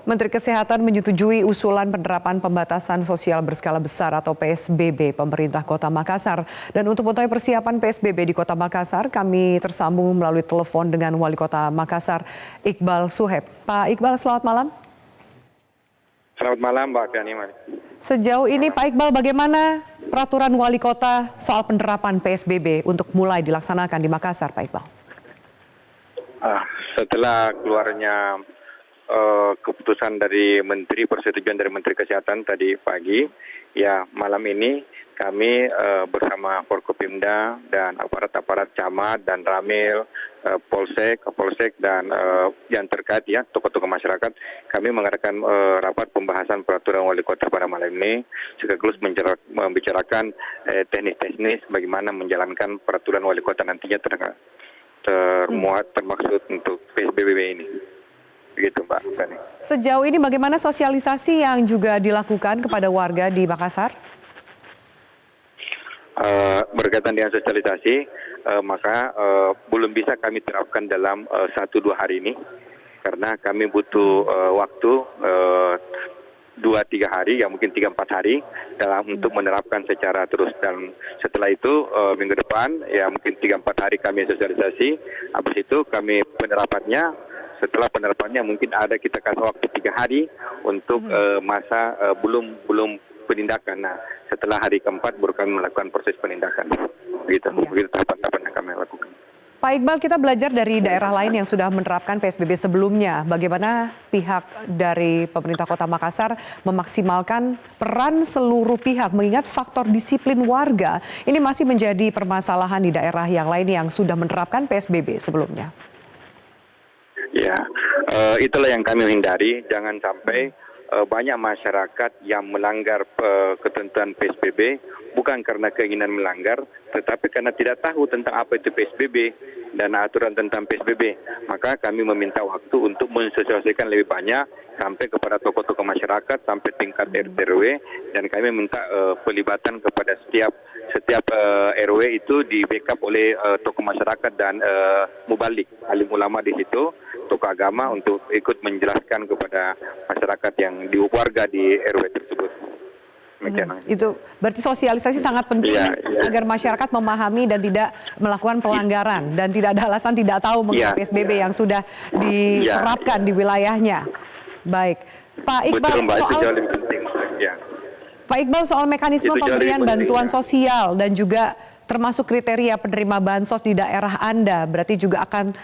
Menteri Kesehatan menyetujui usulan penerapan pembatasan sosial berskala besar atau PSBB pemerintah Kota Makassar. Dan untuk mengetahui persiapan PSBB di Kota Makassar, kami tersambung melalui telepon dengan Wali Kota Makassar, Iqbal Suheb. Pak Iqbal, selamat malam. Selamat malam, Mbak Gani. Sejauh ini Pak Iqbal, bagaimana peraturan Wali Kota soal penerapan PSBB untuk mulai dilaksanakan di Makassar, Pak Iqbal? Setelah keluarnya keputusan dari persetujuan dari Menteri Kesehatan tadi pagi, ya malam ini kami bersama Forkopimda dan aparat-aparat camat dan Ramil, Polsek, Kapolsek dan yang terkait ya tokoh-tokoh masyarakat, kami mengadakan rapat pembahasan peraturan wali kota pada malam ini, sekaligus membicarakan teknis-teknis bagaimana menjalankan peraturan wali kota nantinya termaksud untuk PSBB ini. Begitu, Mbak. Sejauh ini bagaimana sosialisasi yang juga dilakukan kepada warga di Makassar? Berkaitan dengan sosialisasi, maka belum bisa kami terapkan dalam 1-2 hari ini, karena kami butuh waktu 2-3 hari, ya mungkin 3-4 hari dalam untuk menerapkan secara terus. Dan setelah itu minggu depan, ya mungkin 3-4 hari kami sosialisasi. Habis itu kami penerapannya. Setelah penerapannya mungkin kita kasih waktu 3 hari untuk masa belum penindakan. Nah, setelah hari keempat baru kami melakukan proses penindakan. Begitu tahapan-tahapan yang kami lakukan. Pak Iqbal, kita belajar dari daerah lain yang sudah menerapkan PSBB sebelumnya. Bagaimana pihak dari pemerintah Kota Makassar memaksimalkan peran seluruh pihak, mengingat faktor disiplin warga ini masih menjadi permasalahan di daerah yang lain yang sudah menerapkan PSBB sebelumnya. Ya, itulah yang kami hindari. Jangan sampai banyak masyarakat yang melanggar ketentuan PSBB bukan karena keinginan melanggar, tetapi karena tidak tahu tentang apa itu PSBB dan aturan tentang PSBB. Maka kami meminta waktu untuk mensosialisasikan lebih banyak sampai kepada tokoh-tokoh masyarakat, sampai tingkat RT/RW, dan kami minta pelibatan kepada setiap RW itu di backup oleh tokoh masyarakat dan mubalik, alim ulama di situ, tokoh agama untuk ikut menjelaskan kepada masyarakat yang warga di RW tersebut. Itu berarti sosialisasi sangat penting agar masyarakat memahami dan tidak melakukan pelanggaran dan tidak ada alasan tidak tahu mengenai PSBB yang sudah diterapkan di wilayahnya. Baik, Pak Iqbal, soal mekanisme pemberian bantuan sosial dan juga termasuk kriteria penerima bansos di daerah Anda, berarti juga akan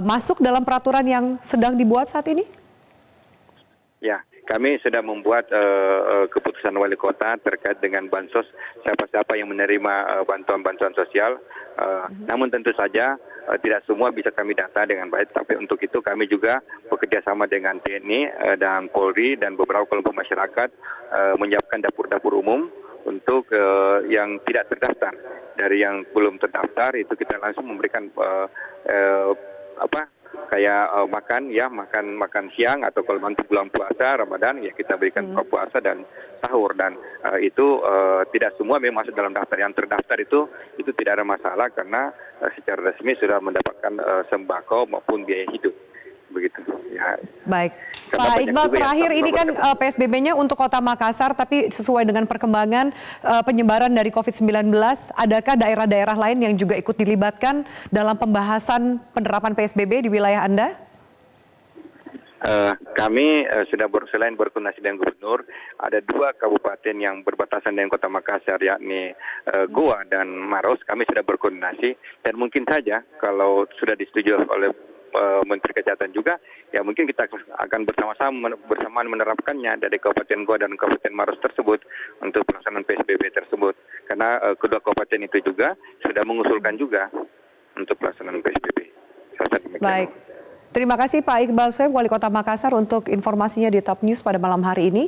masuk dalam peraturan yang sedang dibuat saat ini? Ya, kami sudah membuat keputusan wali kota terkait dengan bansos, siapa-siapa yang menerima bantuan-bantuan sosial. Namun tentu saja tidak semua bisa kami data dengan baik, tapi untuk itu kami juga bekerja sama dengan TNI dan Polri dan beberapa kelompok masyarakat menyiapkan dapur-dapur umum untuk yang tidak terdaftar. Dari yang belum terdaftar itu kita langsung memberikan makan siang, atau kalau nanti bulan puasa Ramadan ya kita berikan buka puasa dan sahur, dan itu tidak semua memang masuk dalam daftar. Yang terdaftar itu tidak ada masalah karena secara resmi sudah mendapatkan sembako maupun biaya hidup. Begitu ya. Baik, Pak Iqbal, terakhir ini kan PSBB-nya untuk Kota Makassar, tapi sesuai dengan perkembangan penyebaran dari COVID-19, adakah daerah-daerah lain yang juga ikut dilibatkan dalam pembahasan penerapan PSBB di wilayah Anda? Kami sudah selain berkoordinasi dengan Gubernur, ada 2 kabupaten yang berbatasan dengan Kota Makassar, yakni Goa dan Maros. Kami sudah berkoordinasi, dan mungkin saja kalau sudah disetujui oleh Menteri Kesehatan juga, ya mungkin kita akan bersamaan menerapkannya dari Kabupaten Goa dan Kabupaten Maros tersebut untuk pelaksanaan PSBB tersebut. Karena kedua kabupaten itu juga sudah mengusulkan juga untuk pelaksanaan PSBB. Baik. Terima kasih Pak Iqbal Suheb, Wali Kota Makassar, untuk informasinya di Top News pada malam hari ini.